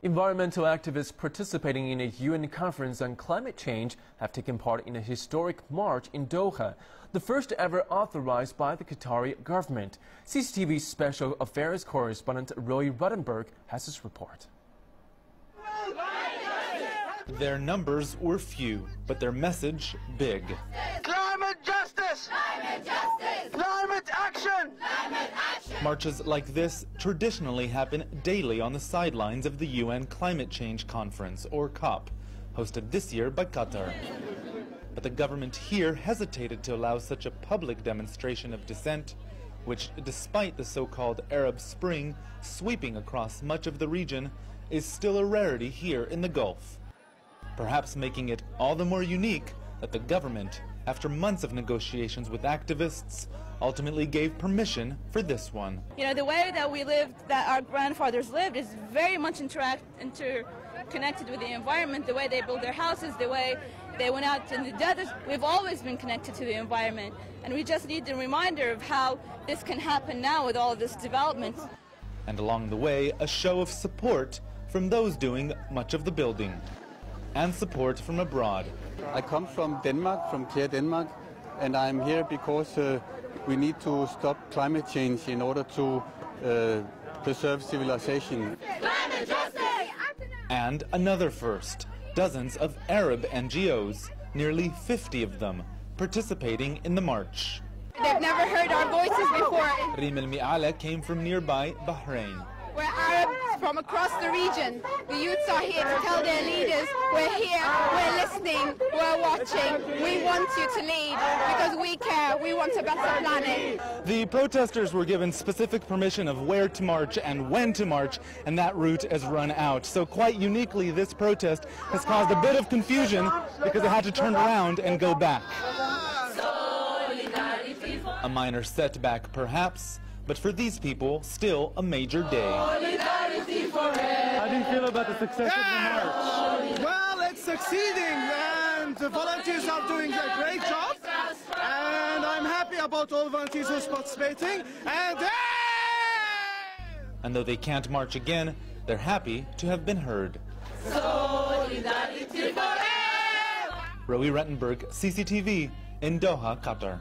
Environmental activists participating in a UN conference on climate change have taken part in a historic march in Doha, the first ever authorized by the Qatari government. CCTV's Special Affairs correspondent Roee Ruttenberg has this report. Their numbers were few, but their message big. Climate justice! Climate justice! Climate action! Climate action! Marches like this traditionally happen daily on the sidelines of the UN Climate Change Conference, or COP, hosted this year by Qatar. But the government here hesitated to allow such a public demonstration of dissent, which, despite the so-called Arab Spring sweeping across much of the region, is still a rarity here in the Gulf. Perhaps making it all the more unique that the government, after months of negotiations with activists, ultimately gave permission for this one. You know, the way that we lived, that our grandfathers lived, is very much interconnected with the environment, the way they built their houses, the way they went out in the desert. We've always been connected to the environment, and we just need the reminder of how this can happen now with all this development. And along the way, a show of support from those doing much of the building, and support from abroad. I come from Denmark, from clear Denmark, and I'm here because we need to stop climate change in order to preserve civilization. Climate justice! And another first, dozens of Arab NGOs, nearly 50 of them, participating in the march. They've never heard our voices before. Reem al-Mi'ala came from nearby Bahrain. We're Arabs from across the region. The youths are here to tell their leaders, we're here, we're listening, we're watching. We want you to lead because we care. We want a better planet. The protesters were given specific permission of where to march and when to march, and that route has run out. So quite uniquely, this protest has caused a bit of confusion because they had to turn around and go back. A minor setback, perhaps, but for these people, still a major day. How do you feel about the success of the march? Well, it's succeeding, and the volunteers are doing a great job, and I'm happy about all the volunteers who's participating, And though they can't march again, they're happy to have been heard. Solidarity forever! Roee Ruttenberg, CCTV, in Doha, Qatar.